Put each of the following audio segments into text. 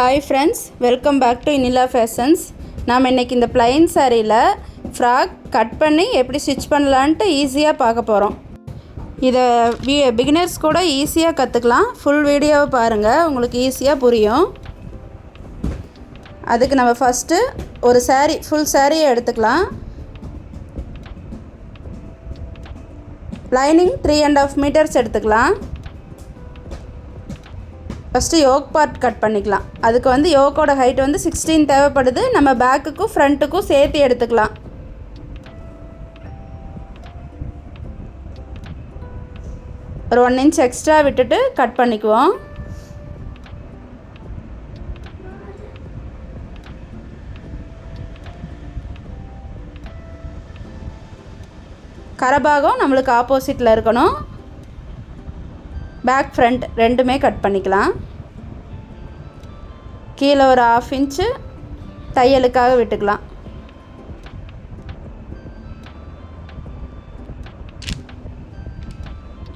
Hi friends, welcome back to Inila fashions. நாம் இன்றைக்கி இந்த ப்ளைன் சாரியில் ஃப்ராக் கட் பண்ணி எப்படி ஸ்டிச் பண்ணலான்ட்டு ஈஸியாக பார்க்க போகிறோம். இதை பிகினர்ஸ் கூட ஈஸியாக கற்றுக்கலாம். ஃபுல் வீடியோவை பாருங்கள், உங்களுக்கு ஈஸியாக புரியும். அதுக்கு நம்ம ஃபஸ்ட்டு ஒரு சாரீ ஃபுல் சாரியை எடுத்துக்கலாம். லைனிங் 3.5 மீட்டர்ஸ் எடுத்துக்கலாம். ஃபஸ்ட்டு யோக் பார்ட் கட் பண்ணிக்கலாம். அதுக்கு யோக்கோட ஹைட் 16 தேவைப்படுது. நம்ம பேக்குக்கும் ஃப்ரண்ட்டுக்கும் சேர்த்து எடுத்துக்கலாம். ஒரு 1 இன்ச் எக்ஸ்ட்ரா விட்டுட்டு கட் பண்ணிக்குவோம். கரபாகம் நம்மளுக்கு ஆப்போசிட்டில் இருக்கணும். பேக் ஃப்ரண்ட் ரெண்டுமே கட் பண்ணிக்கலாம். கீழே ஒரு 1/2 இன்ச்சு தையலுக்காக விட்டுக்கலாம்.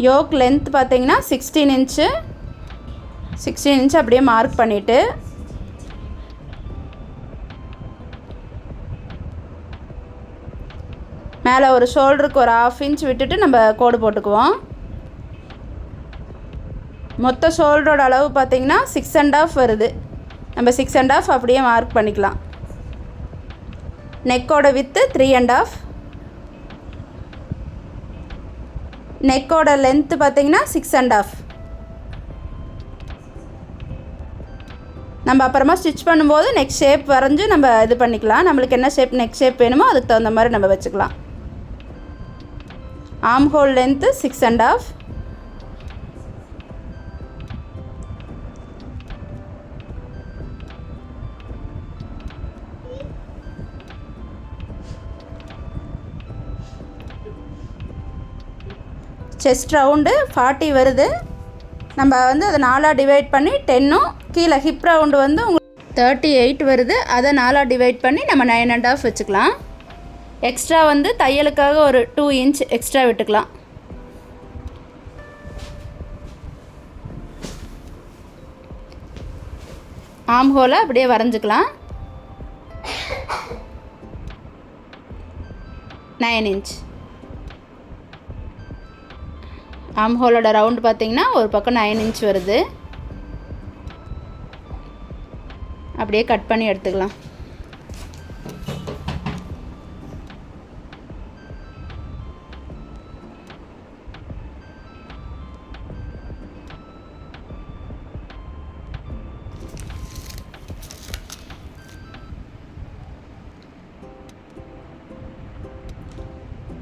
யோக் லென்த் பார்த்திங்கன்னா 16 இன்ச்சு அப்படியே மார்க் பண்ணிவிட்டு மேலே ஒரு ஷோல்டருக்கு ஒரு 1/2 இன்ச் விட்டுட்டு நம்ம கோடு போட்டுக்குவோம். மொத்த ஷோல்டரோட அளவு பார்த்திங்கன்னா 6.5 வருது. நம்ம 6.5 அப்படியே மார்க் பண்ணிக்கலாம். நெக்கோட வித்து 3.5. நெக்கோட லென்த்து பார்த்திங்கன்னா 6.5. நம்ம அப்புறமா ஸ்டிச் பண்ணும்போது நெக் ஷேப் வரைஞ்சி நம்ம இது பண்ணிக்கலாம். நம்மளுக்கு என்ன ஷேப் நெக் ஷேப் வேணுமோ அதுக்கு தகுந்த மாதிரி நம்ம வச்சுக்கலாம். Arm whole length 6.5. Chest round 40 வருது. நம்ம அதை 4ஆக டிவைட் பண்ணி 10ம் கீழே ஹிப் ரவுண்டு உங்களுக்கு 38 வருது. அதை 4ஆக டிவைட் பண்ணி நம்ம 9.5 வச்சுக்கலாம். எக்ஸ்ட்ரா தையலுக்காக ஒரு 2 இன்ச் எக்ஸ்ட்ரா விட்டுக்கலாம். ஆர்ம் ஹோலை அப்படியே வரைஞ்சிக்கலாம். 9 இன்ச். ஆர்ம் ஹோலோட ரவுண்டு பார்த்திங்கன்னா ஒரு பக்கம் 9 இன்ச் வருது. அப்படியே கட் பண்ணி எடுத்துக்கலாம்.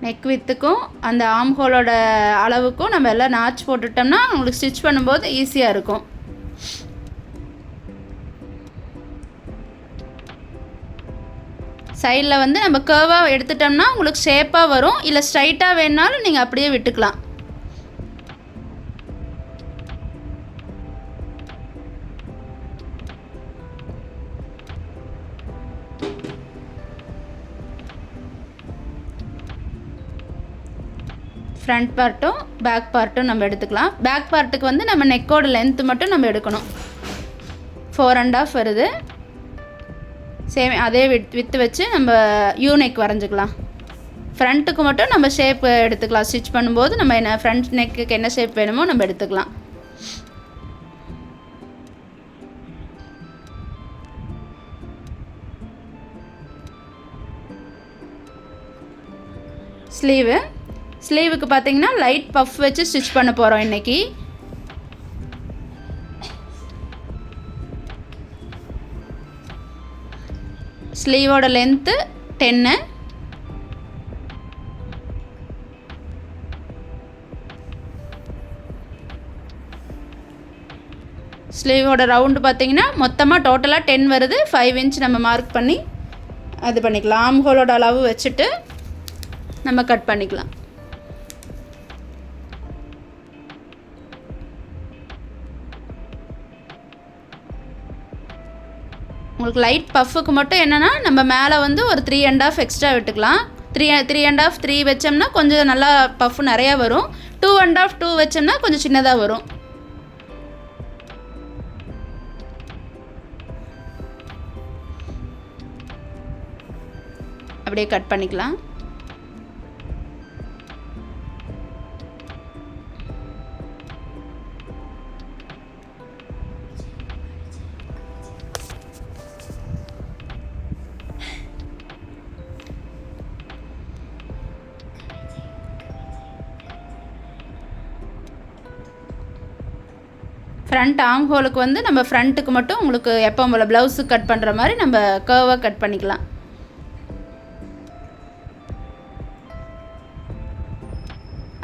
நெக் வித்துக்கும் அந்த ஆர்ம் ஹோலோட அளவுக்கும் நம்ம எல்லாம் நாச் போட்டுட்டோம்னா உங்களுக்கு ஸ்டிச் பண்ணும்போது ஈஸியாக இருக்கும். சைடில் நம்ம கர்வாக எடுத்துட்டோம்னா உங்களுக்கு ஷேப்பாக வரும். இல்லை ஸ்ட்ரைட்டாக வேணுனாலும் நீங்கள் அப்படியே விட்டுக்கலாம். ஃப்ரண்ட் பார்ட்டும் பேக் பார்ட்டும் நம்ம எடுத்துக்கலாம். பேக் பார்ட்டுக்கு நம்ம நெக்கோட லென்த்து மட்டும் நம்ம எடுக்கணும். 4.5 வருது. சேம் அதே வித்து வச்சு நம்ம யூ நெக் வரைஞ்சிக்கலாம். ஃப்ரண்ட்டுக்கு மட்டும் நம்ம ஷேப் எடுத்துக்கலாம். ஸ்டிச் பண்ணும்போது நம்ம என்ன ஃப்ரண்ட் நெக்குக்கு என்ன ஷேப் வேணுமோ நம்ம எடுத்துக்கலாம். ஸ்லீவுக்கு பார்த்திங்கன்னா லைட் பஃப் வச்சு ஸ்டிச் பண்ண போகிறோம் இன்றைக்கி. ஸ்லீவோட லென்த்து 10. ஸ்லீவோட ரவுண்டு பார்த்திங்கன்னா மொத்தமாக டோட்டலாக 10 வருது. 5 இன்ச் நம்ம மார்க் பண்ணி அது பண்ணிக்கலாம். ஆர்ம் ஹோலோட அளவு வச்சுட்டு நம்ம கட் பண்ணிக்கலாம். உங்களுக்கு லைட் பஃப்புக்கு மட்டும் என்னென்னா நம்ம மேலே ஒரு 3.5 எக்ஸ்ட்ரா விட்டுக்கலாம். 3 வச்சோம்னா கொஞ்சம் நல்லா பஃப் நிறையா வரும். 2 வச்சோம்னா கொஞ்சம் சின்னதாக வரும். அப்படியே கட் பண்ணிக்கலாம். ஃப்ரண்ட் ஆர்ம் ஹோலுக்கு வந்து நம்ம ஃப்ரண்ட்டுக்கு மட்டும் உங்களுக்கு எப்போ போல் ப்ளவுஸுக்கு கட் பண்ணுற மாதிரி நம்ம கர்வாக கட் பண்ணிக்கலாம்.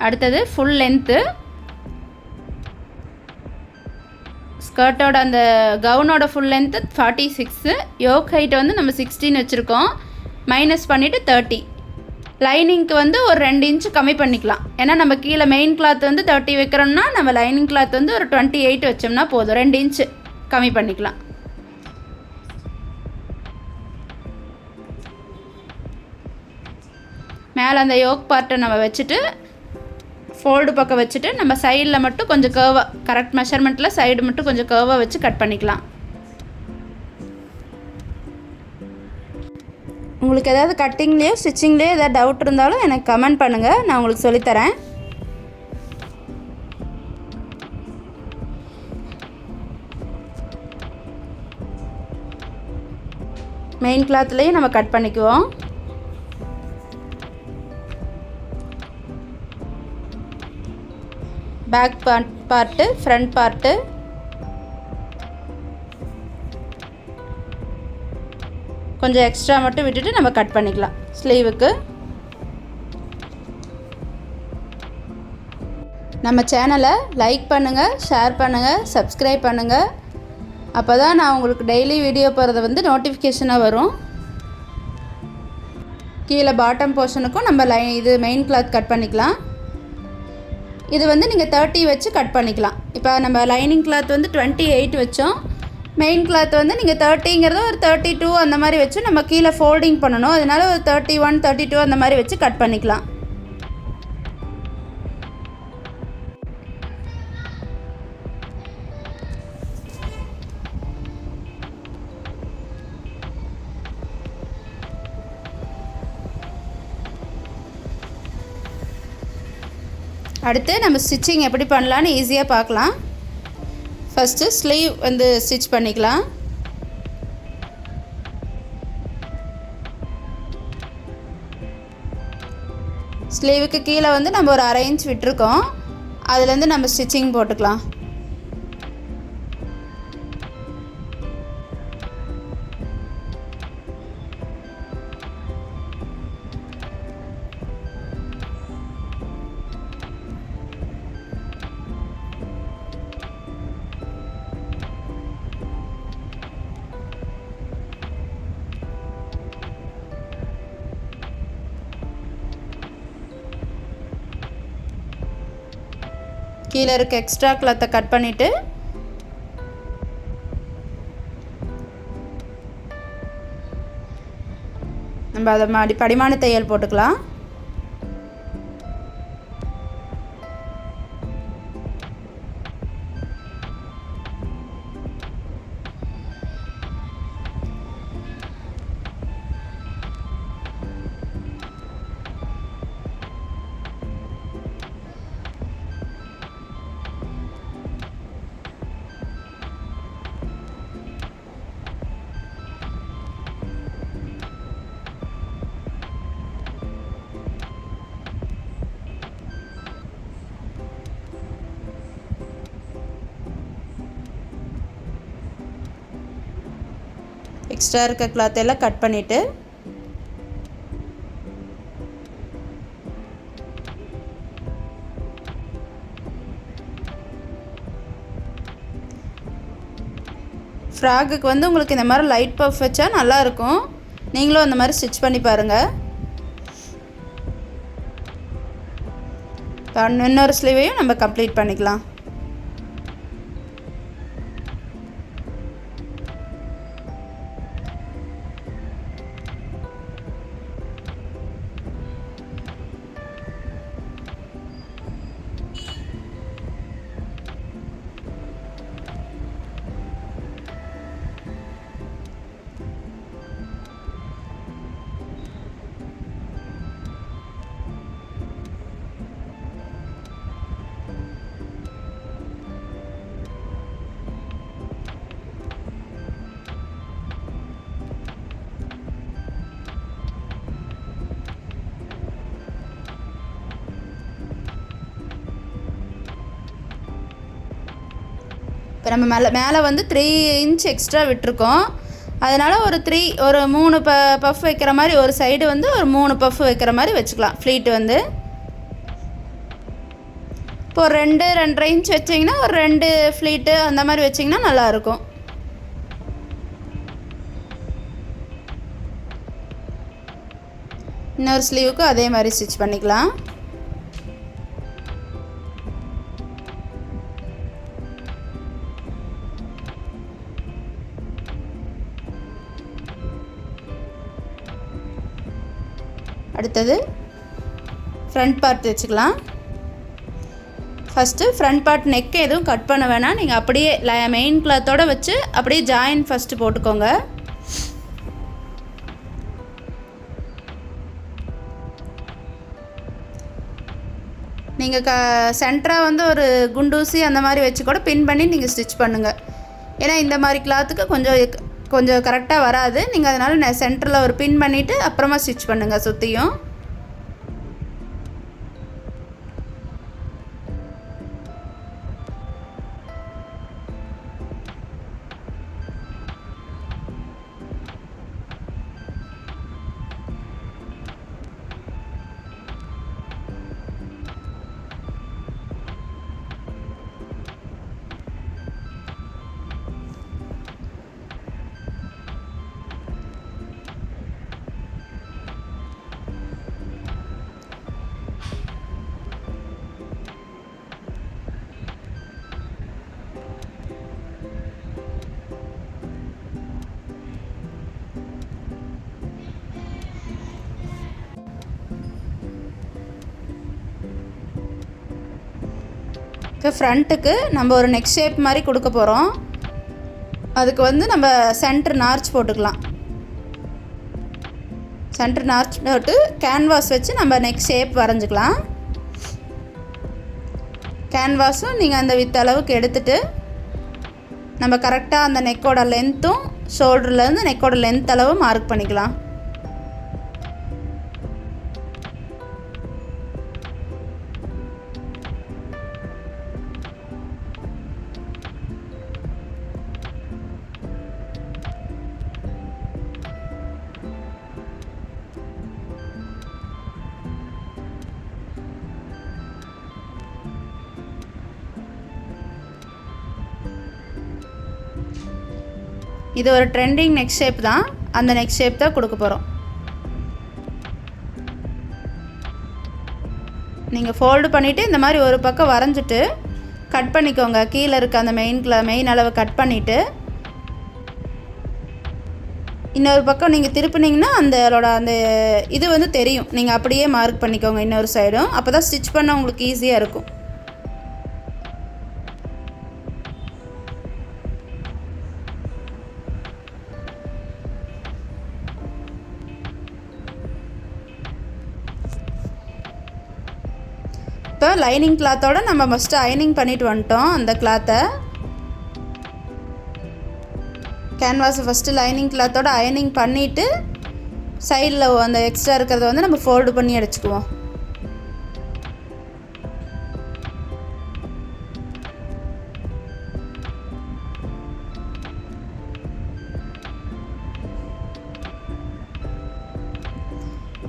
அடுத்தது ஃபுல் லென்த்து ஸ்கர்ட்டோட அந்த கவுனோட ஃபுல் லென்த்து 46, யோக் ஹைட் வந்து நம்ம 16 வச்சுருக்கோம். மைனஸ் பண்ணிவிட்டு 30. லைனிங்க்கு வந்து ஒரு 2 இன்ச்சு கம்மி பண்ணிக்கலாம். ஏன்னா நம்ம கீழே மெயின் கிளாத் வந்து 30 வைக்கிறோம்னா நம்ம லைனிங் கிளாத் வந்து ஒரு 28 வச்சோம்னா போதும். 2 இன்ச்சு கம்மி பண்ணிக்கலாம். மேலே அந்த யோக் பார்ட்டை நம்ம வச்சுட்டு ஃபோல்டு பக்கம் வச்சுட்டு நம்ம சைடில் மட்டும் கொஞ்சம் கர்வாக கரெக்ட் மெஷர்மெண்ட்டில் சைடு மட்டும் கொஞ்சம் கர்வாக வச்சு கட் பண்ணிக்கலாம். உங்களுக்கு ஏதாவது கட்டிங்லேயோ ஸ்டிச்சிங்லேயோ ஏதாவது டவுட் இருந்தாலும் எனக்கு கமெண்ட் பண்ணுங்கள், நான் உங்களுக்கு சொல்லித்தரேன். மெயின் கிளாத்லேயும் நம்ம கட் பண்ணிக்குவோம். பேக் பார்ட்டு ஃப்ரண்ட் பார்ட்டு கொஞ்சம் எக்ஸ்ட்ரா மட்டும் விட்டுட்டு நம்ம கட் பண்ணிக்கலாம். ஸ்லீவுக்கு நம்ம சேனலை லைக் பண்ணுங்கள், ஷேர் பண்ணுங்கள், சப்ஸ்கிரைப் பண்ணுங்கள். அப்போ தான் நான் உங்களுக்கு டெய்லி வீடியோ போடுறது வந்து நோட்டிஃபிகேஷனாக வரும். கீழே பாட்டம் போர்ஷனுக்கும் நம்ம இது மெயின் கிளாத் கட் பண்ணிக்கலாம். இது வந்து நீங்கள் 30 வச்சு கட் பண்ணிக்கலாம். இப்போ நம்ம லைனிங் கிளாத் வந்து 28 வச்சோம். மெயின் கிளாத் வந்து நீங்கள் 30ங்கிறத ஒரு 32 அந்த மாதிரி வச்சு நம்ம கீழே ஃபோல்டிங் பண்ணணும். அதனால ஒரு 31, 32 அந்த மாதிரி வச்சு கட் பண்ணிக்கலாம். அடுத்து நம்ம ஸ்டிச்சிங் எப்படி பண்ணலான்னு ஈஸியாக பார்க்கலாம். ஃபஸ்ட்டு ஸ்லீவ் வந்து ஸ்டிச் பண்ணிக்கலாம். ஸ்லீவுக்கு கீழே வந்து நம்ம ஒரு 1/2 இன்ச் விட்டுருக்கோம். அதுலேருந்து நம்ம ஸ்டிச்சிங் போட்டுக்கலாம். கீழே இருக்க எக்ஸ்ட்ரா கிளாத்தை கட் பண்ணிவிட்டு நம்ம அதை படிமான தையல் போட்டுக்கலாம். எக்ஸ்ட்ரா இருக்க கிளாத் எல்லாம் கட் பண்ணிவிட்டு ஃப்ராக்குக்கு வந்து உங்களுக்கு இந்த மாதிரி லைட் பஃப் வச்சா நல்லாயிருக்கும். நீங்களும் அந்த மாதிரி ஸ்டிச் பண்ணி பாருங்கள். இன்னொரு ஸ்லீவையும் நம்ம கம்ப்ளீட் பண்ணிக்கலாம். நம்ம மேலே வந்து 3 இன்ச் எக்ஸ்ட்ரா விட்டுருக்கோம். அதனால் ஒரு 3 பஃப் வைக்கிற மாதிரி, ஒரு சைடு வந்து ஒரு 3 பஃப் வைக்கிற மாதிரி வச்சுக்கலாம் ஃப்ளீட்டு வந்து. இப்போ ஒரு 2-2.5 இன்ச் வச்சிங்கன்னா ஒரு 2 ஃப்ளீட்டு அந்த மாதிரி வச்சிங்கன்னா நல்லாயிருக்கும். இன்னொரு ஸ்லீவுக்கும் அதே மாதிரி ஸ்டிச் பண்ணிக்கலாம். அடுத்தது ஃப்ரண்ட் பார்ட் வச்சுக்கலாம். ஃபஸ்ட்டு ஃப்ரண்ட் பார்ட் நெக் எதுவும் கட் பண்ண வேணாம். நீங்கள் அப்படியே மெயின் கிளாத்தோடு வச்சு அப்படியே ஜாயின் ஃபஸ்ட்டு போட்டுக்கோங்க. நீங்கள் சென்டராக வந்து ஒரு குண்டூசி அந்த மாதிரி வச்சு கூட பின் பண்ணி நீங்கள் ஸ்டிச் பண்ணுங்கள். ஏன்னா இந்த மாதிரி கிளாத்துக்கு கொஞ்சம் கரெக்டாக வராது. நீங்கள் அதனால் சென்டரில் ஒரு பின் பண்ணிவிட்டு அப்புறமா ஸ்டிச் பண்ணுங்கள் சுற்றியும். இப்போ ஃப்ரண்ட்டுக்கு நம்ம ஒரு நெக் ஷேப் மாதிரி கொடுக்க போகிறோம். அதுக்கு வந்து நம்ம சென்டர் நார்ச் போட்டுக்கலாம். சென்டர் நார்ச் போட்டு கேன்வாஸ் வச்சு நம்ம நெக் ஷேப் வரைஞ்சிக்கலாம். கேன்வாஸும் நீங்கள் அந்த வித் அளவுக்கு எடுத்துகிட்டு நம்ம கரெக்டாக அந்த நெக்கோட லென்த்தும் ஷோல்டர்லேருந்து நெக்கோட லென்த் அளவு மார்க் பண்ணிக்கலாம். இது ஒரு ட்ரெண்டிங் நெக் ஷேப் தான். அந்த நெக் ஷேப் தான் கொடுக்க போகிறோம். நீங்கள் ஃபோல்டு பண்ணிவிட்டு இந்த மாதிரி ஒரு பக்கம் வரைஞ்சிட்டு கட் பண்ணிக்கோங்க. கீழே இருக்க அந்த மெயின் அளவை கட் பண்ணிவிட்டு இன்னொரு பக்கம் நீங்கள் திருப்பினீங்கன்னா அந்த இது வந்து தெரியும். நீங்கள் அப்படியே மார்க் பண்ணிக்கோங்க இன்னொரு சைடும். அப்போ தான் ஸ்டிச் பண்ண உங்களுக்கு ஈஸியாக இருக்கும். இப்போ லைனிங் கிளாத்தோடு நம்ம ஃபஸ்ட்டு அயனிங் பண்ணிட்டு வந்துட்டோம். அந்த கிளாத்தை கேன்வாஸை ஃபஸ்ட்டு லைனிங் கிளாத்தோடு அயனிங் பண்ணிவிட்டு சைடில் அந்த எக்ஸ்ட்ரா இருக்கிறத வந்து நம்ம ஃபோல்டு பண்ணி அடிச்சுக்குவோம்.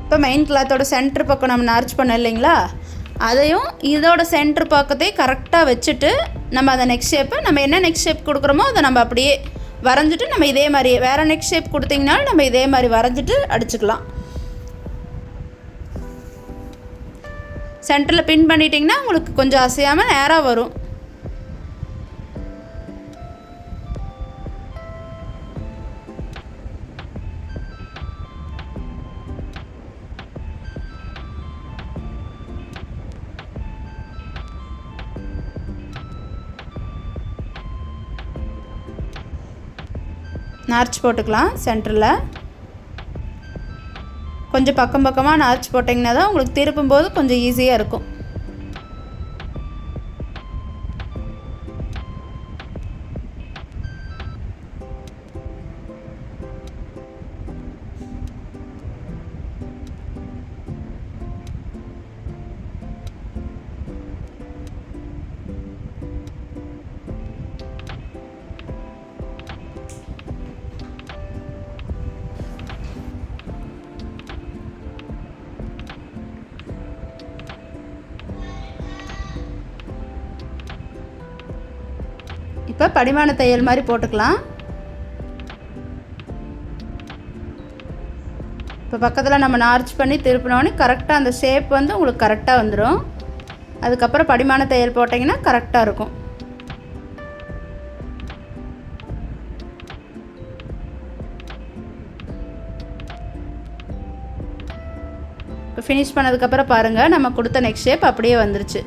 இப்போ மெயின் கிளாத்தோட சென்டர் பக்கம் நம்ம நார்ச் பண்ணோம் இல்லைங்களா, அதையும் இதோட சென்டர் பக்கத்தையும் கரெக்டாக வச்சுட்டு நம்ம அந்த நெக் ஷேப்பை நம்ம என்ன நெக் ஷேப் கொடுக்குறோமோ அதை நம்ம அப்படியே வரைஞ்சிட்டு நம்ம இதே மாதிரி வேறு நெக் ஷேப் கொடுத்தீங்கனாலும் நம்ம இதே மாதிரி வரைஞ்சிட்டு அடிச்சுக்கலாம். சென்டரில் பின் பண்ணிட்டிங்கன்னா உங்களுக்கு கொஞ்சம் அசையாமல் நேராக வரும். நார்ச் போட்டுக்கலாம். சென்டரில் கொஞ்சம் பக்கமாக நார்ச் போட்டிங்கன்னா தான் உங்களுக்கு திருப்பும்போது கொஞ்சம் ஈஸியாக இருக்கும். இப்போ படிமான தையல் மாதிரி போட்டுக்கலாம். இப்போ பக்கத்தில் நம்ம நார்ச் பண்ணி திருப்பினோடனே கரெக்டாக அந்த ஷேப் வந்து உங்களுக்கு கரெக்டாக வந்துடும். அதுக்கப்புறம் படிமான தையல் போட்டிங்கன்னா கரெக்டாக இருக்கும். இப்போ ஃபினிஷ் பண்ணதுக்கப்புறம் பாருங்கள், நம்ம கொடுத்த நெக் ஷேப் அப்படியே வந்துருச்சு.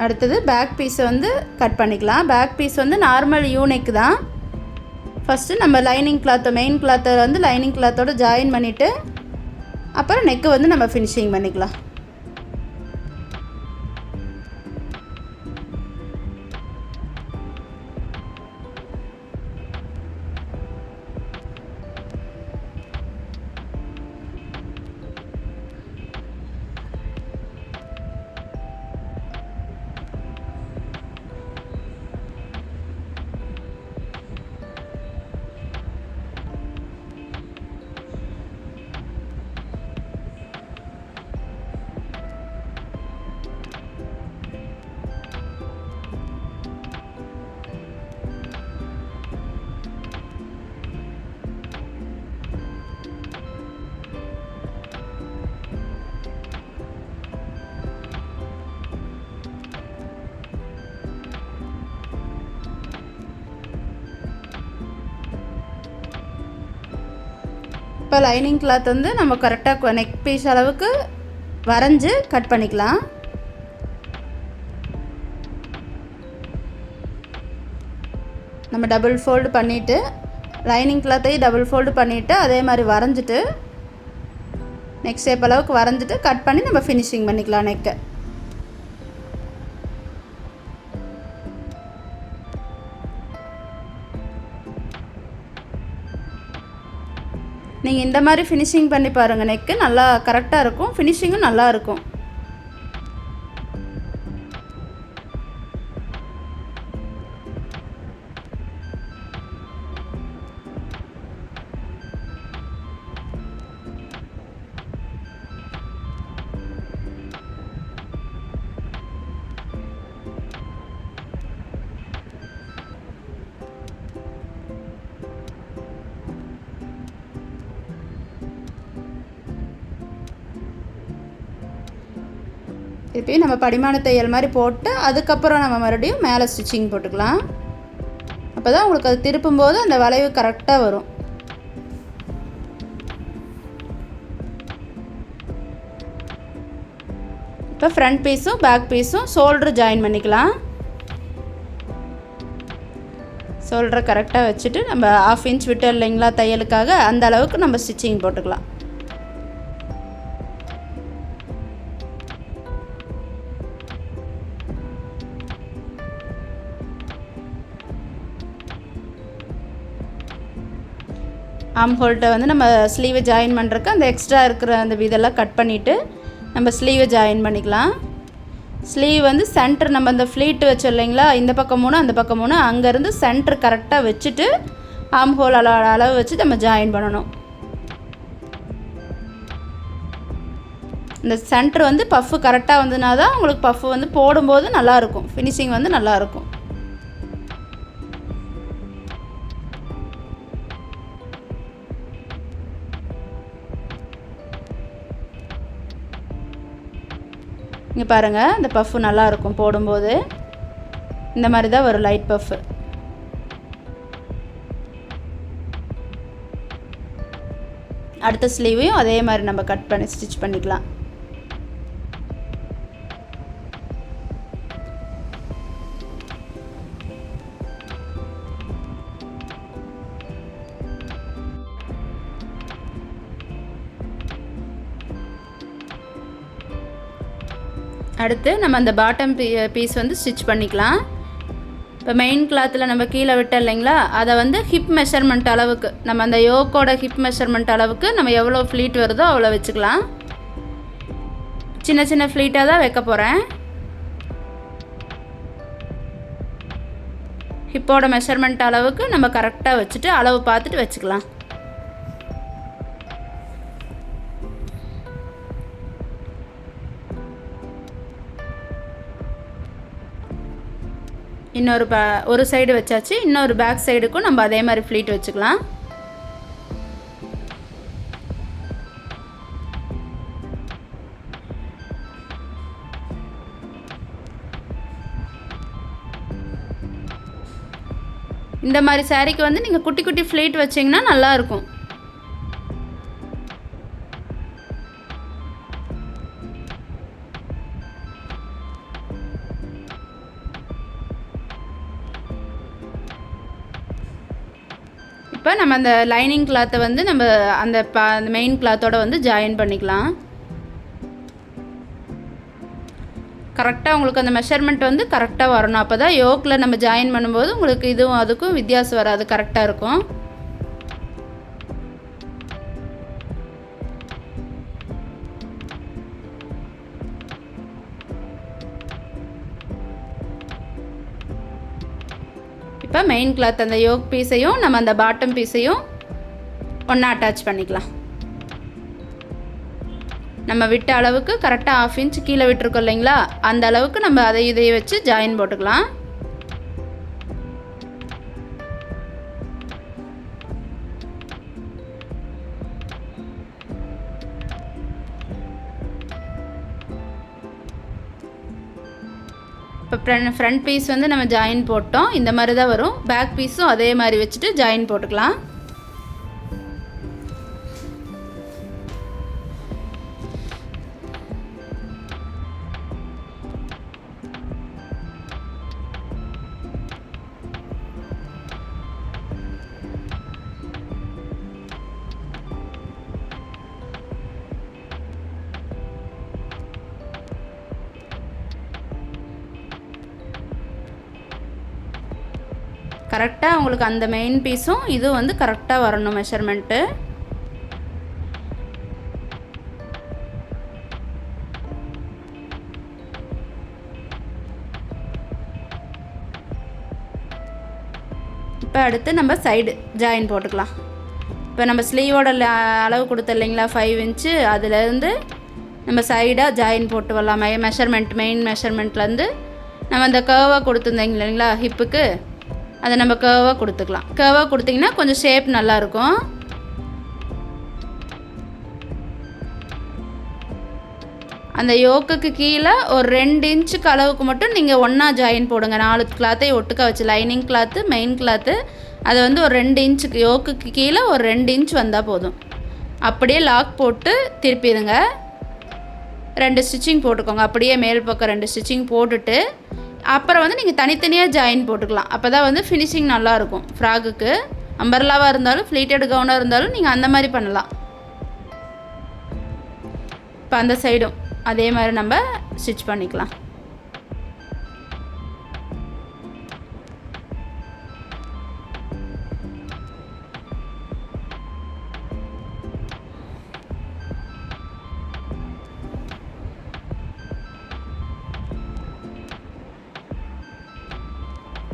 அடுத்தது பேக் பீஸை வந்து கட் பண்ணிக்கலாம். பேக் பீஸ் வந்து நார்மல் யூனெக் தான். ஃபஸ்ட்டு நம்ம லைனிங் கிளாத்தை மெயின் கிளாத்தை வந்து லைனிங் கிளாத்தோடு ஜாயின் பண்ணிவிட்டு அப்புறம் நெக்கு வந்து நம்ம ஃபினிஷிங் பண்ணிக்கலாம். இப்போ லைனிங் கிளாத் வந்து நம்ம கரெக்டாக நெக் பீஸ் அளவுக்கு வரைஞ்சி கட் பண்ணிக்கலாம். நம்ம டபுள் ஃபோல்டு பண்ணிவிட்டு லைனிங் கிளாத்தையும் டபுள் ஃபோல்டு பண்ணிவிட்டு அதே மாதிரி வரைஞ்சிட்டு நெக் ஷேப் அளவுக்கு வரைஞ்சிட்டு கட் பண்ணி நம்ம ஃபினிஷிங் பண்ணிக்கலாம் நெக்கை. நீங்கள் இந்த மாதிரி ஃபினிஷிங் பண்ணி பாருங்கள், நெக்கு நல்லா கரெக்டாக இருக்கும், ஃபினிஷிங்கும் நல்லா இருக்கும். திருப்பி நம்ம படிமான தையல் மாதிரி போட்டு அதுக்கப்புறம் நம்ம மறுபடியும் மேலே ஸ்டிச்சிங் போட்டுக்கலாம். அப்போ தான் உங்களுக்கு அது திருப்பும்போது அந்த வளைவு கரெக்டாக வரும். இப்போ ஃப்ரண்ட் பீஸும் பேக் பீஸும் ஷோல்டர் ஜாயின் பண்ணிக்கலாம். ஷோல்டரை கரெக்டாக வச்சுட்டு நம்ம 1/2 இன்ச் விட்டு இல்லைங்களா தையலுக்காக, அந்த அளவுக்கு நம்ம ஸ்டிச்சிங் போட்டுக்கலாம். ஆம் ஹோல்ட்டை வந்து நம்ம ஸ்லீவை ஜாயின் பண்ணுறக்கு அந்த எக்ஸ்ட்ரா இருக்கிற அந்த இதெல்லாம் கட் பண்ணிவிட்டு நம்ம ஸ்லீவை ஜாயின் பண்ணிக்கலாம். ஸ்லீவ் வந்து சென்டர் நம்ம அந்த ஃப்ளீட்டு வச்சோம் இல்லைங்களா, இந்த பக்கம் 3 அந்த பக்கம் 3, அங்கேருந்து சென்டர் கரெக்டாக வச்சுட்டு ஆம் ஹோல் அளவு வச்சு நம்ம ஜாயின் பண்ணணும். இந்த சென்டர் வந்து பஃப்பு கரெக்டாக வந்ததுனா தான் உங்களுக்கு பஃப்பு வந்து போடும்போது நல்லாயிருக்கும், ஃபினிஷிங் வந்து நல்லாயிருக்கும். இங்கே பாருங்கள், இந்த பஃப்பு நல்லாயிருக்கும் போடும்போது. இந்த மாதிரி தான் ஒரு லைட் பஃப்பு. அடுத்த ஸ்லீவையும் அதே மாதிரி நம்ம கட் பண்ணி ஸ்டிச் பண்ணிக்கலாம். அடுத்து நம்ம அந்த பாட்டம் பீஸ் வந்து ஸ்டிச் பண்ணிக்கலாம். இப்போ மெயின் கிளாத்தில் நம்ம கீழே விட்டோம் இல்லைங்களா, அதை வந்து ஹிப் மெஷர்மெண்ட் அளவுக்கு நம்ம அந்த யோக்கோட ஹிப் மெஷர்மெண்ட் அளவுக்கு நம்ம எவ்வளோ ஃப்ளீட் வருதோ அவ்வளோ வச்சுக்கலாம். சின்ன சின்ன ஃப்ளீட்டாக தான் வைக்க போகிறேன். ஹிப்போட மெஷர்மெண்ட் அளவுக்கு நம்ம கரெக்டாக வச்சுட்டு அளவு பார்த்துட்டு வச்சுக்கலாம். ஒரு சைடு வச்சாச்சு. இன்னொரு பேக் சைடுக்கும் நம்ம அதே மாதிரி ஃப்ளீட் வச்சுக்கலாம். இந்த மாதிரி சாரீக்கு வந்து நீங்கள் குட்டி குட்டி ஃப்ளீட் வச்சிங்கன்னா நல்லாயிருக்கும். இப்போ நம்ம அந்த லைனிங் கிளாத்தை வந்து நம்ம அந்த மெயின் கிளாத்தோட வந்து ஜாயின் பண்ணிக்கலாம். கரெக்டாக உங்களுக்கு அந்த மெஷர்மெண்ட் வந்து கரெக்டாக வரணும். அப்போ தான் யோக்கில் நம்ம ஜாயின் பண்ணும்போது உங்களுக்கு இதுவும் அதுக்கும் வித்தியாசம் வராது, கரெக்டாக இருக்கும். இப்போ மெயின் கிளாத் அந்த யோக் பீஸையும் நம்ம அந்த பாட்டம் பீஸையும் ஒன்றா அட்டாச் பண்ணிக்கலாம். நம்ம விட்ட அளவுக்கு கரெக்டாக 1/2 இன்ச் கீழே விட்டுருக்கோம் இல்லைங்களா, அந்த அளவுக்கு நம்ம அதை இதை வச்சு ஜாயின் போட்டுக்கலாம். இப்போ ஃப்ரண்ட் பீஸ் வந்து நம்ம ஜாயின் போட்டோம், இந்த மாதிரி தான் வரும். பேக் பீஸும் அதே மாதிரி வச்சுட்டு ஜாயின் போட்டுக்கலாம். கரெக்டாக உங்களுக்கு அந்த மெயின் பீஸும் இது வந்து கரெக்டாக வரணும் மெஷர்மெண்ட்டு. இப்போ அடுத்து நம்ம சைடு ஜாயின் போட்டுக்கலாம். இப்போ நம்ம ஸ்லீவோட அளவு கொடுத்த இல்லைங்களா 5 இன்ச்சு, அதுலேருந்து நம்ம சைடாக ஜாயின் போட்டு வரலாம். மெயின் மெஷர்மெண்ட்லேருந்து நம்ம அந்த கர்வாக கொடுத்துருந்தீங்க இல்லைங்களா ஹிப்புக்கு, அதை நம்ம கர்வாக கொடுத்துக்கலாம். கர்வாக கொடுத்திங்கன்னா கொஞ்சம் ஷேப் நல்லாயிருக்கும். அந்த யோக்குக்கு கீழே ஒரு 2 இன்ச்சுக்கு அளவுக்கு மட்டும் நீங்கள் ஒன்றா ஜாயின் போடுங்க. 4 கிளாத்தையும் ஒட்டுக்க வச்சு லைனிங் கிளாத்து மெயின் கிளாத்து அதை வந்து ஒரு 2 இன்ச்சுக்கு யோக்குக்கு கீழே ஒரு 2 இன்ச் வந்தால் போதும். அப்படியே லாக் போட்டு திருப்பிடுங்க. 2 ஸ்டிச்சிங் போட்டுக்கோங்க. அப்படியே மேல் பக்கம் 2 ஸ்டிச்சிங் போட்டுட்டு அப்புறம் வந்து நீங்கள் தனித்தனியாக ஜாயின் போட்டுக்கலாம். அப்போ தான் வந்து ஃபினிஷிங் நல்லாயிருக்கும். ஃப்ராகுக்கு அம்பர்லாவாக இருந்தாலும் ஃப்ளீட்டட் கவுனாக இருந்தாலும் நீங்கள் அந்த மாதிரி பண்ணலாம். இப்போ அந்த சைடும் அதே மாதிரி நம்ம ஸ்டிச் பண்ணிக்கலாம்.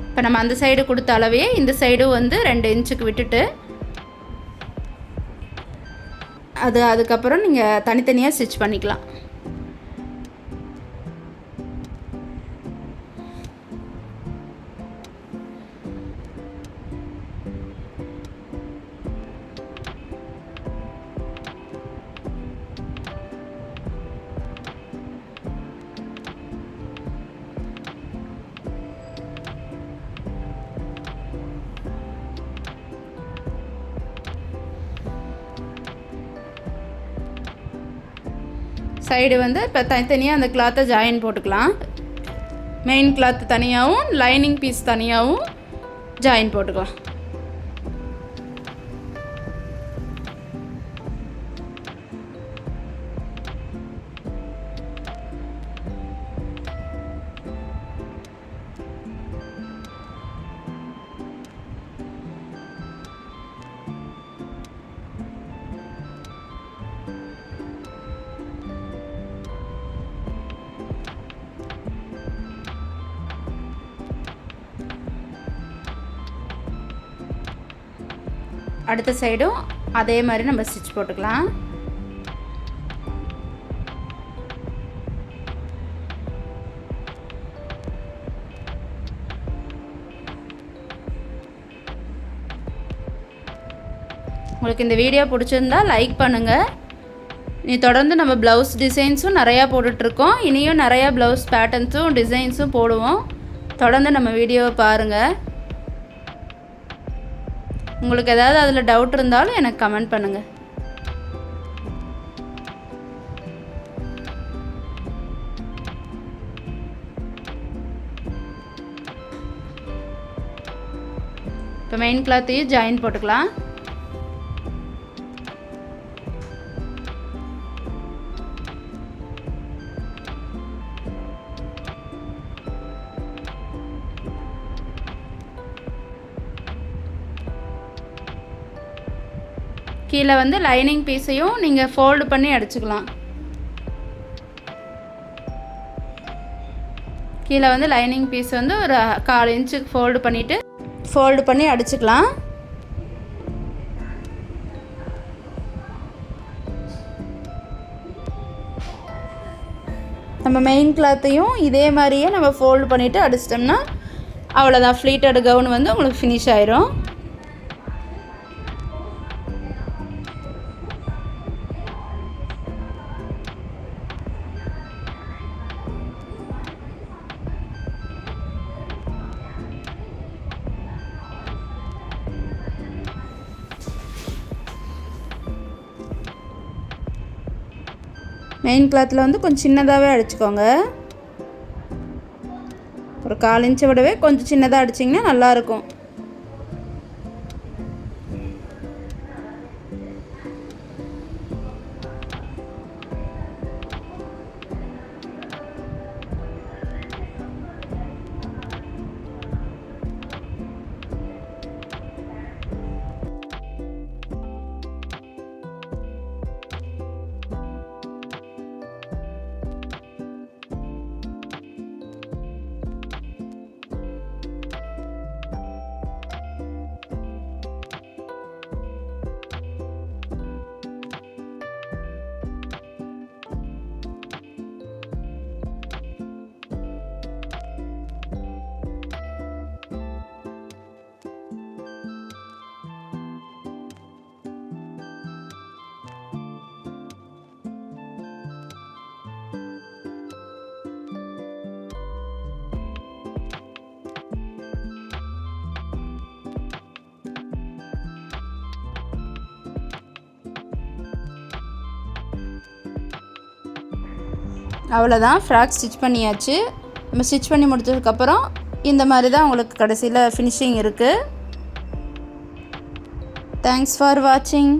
இப்போ நம்ம அந்த சைடு கொடுத்த அளவே இந்த சைடும் வந்து 2 இன்ச்சுக்கு விட்டுட்டு அதுக்கப்புறம் நீங்கள் தனித்தனியாக ஸ்டிச் பண்ணிக்கலாம். சைடு வந்து இப்போ தனித்தனியாக அந்த கிளாத்தை ஜாயின் போட்டுக்கலாம். மெயின் கிளாத் தனியாகவும் லைனிங் பீஸ் தனியாகவும் ஜாயின் போட்டுக்கலாம். அடுத்த சைடும் அதே மாதிரி நம்ம ஸ்டிச் போட்டுக்கலாம். உங்களுக்கு இந்த வீடியோ பிடிச்சிருந்தா லைக் பண்ணுங்கள். நீ தொடர்ந்து நம்ம ப்ளவுஸ் டிசைன்ஸும் நிறையா போட்டுட்ருக்கோம். இனியும் நிறையா ப்ளவுஸ் பேட்டர்ன்ஸும் டிசைன்ஸும் போடுவோம். தொடர்ந்து நம்ம வீடியோவை பாருங்கள். உங்களுக்கு ஏதாவது அதில் டவுட் இருந்தாலும் எனக்கு கமெண்ட் பண்ணுங்கள். இப்போ மெயின் கிளாத்தையும் ஜாயின் போட்டுக்கலாம். கீழே வந்து லைனிங் பீஸையும் நீங்கள் ஃபோல்டு பண்ணி அடிச்சுக்கலாம். கீழே வந்து லைனிங் பீஸ் வந்து ஒரு 1/4 இன்ச்சுக்கு ஃபோல்டு பண்ணி அடிச்சுக்கலாம். நம்ம மெயின் கிளாத்தையும் இதே மாதிரியே நம்ம ஃபோல்டு பண்ணிவிட்டு அடிச்சிட்டோம்னா அவ்வளோதான், ஃப்ளீட்டட் கவுன் வந்து உங்களுக்கு ஃபினிஷ் ஆயிரும். மெயின் கிளாத்தில் வந்து கொஞ்சம் சின்னதாகவே அடிச்சுக்கோங்க. ஒரு 1/4 இன்ச்சை விடவே கொஞ்சம் சின்னதாக அடிச்சிங்கன்னா நல்லாயிருக்கும். அவ்வளோதான், ஃப்ராக் ஸ்டிச் பண்ணியாச்சு. நம்ம ஸ்டிச் பண்ணி முடிச்சதுக்கப்புறம் இந்த மாதிரி தான் உங்களுக்கு கடைசியில் ஃபினிஷிங் இருக்குது. தேங்க்ஸ் ஃபார் வாட்சிங்.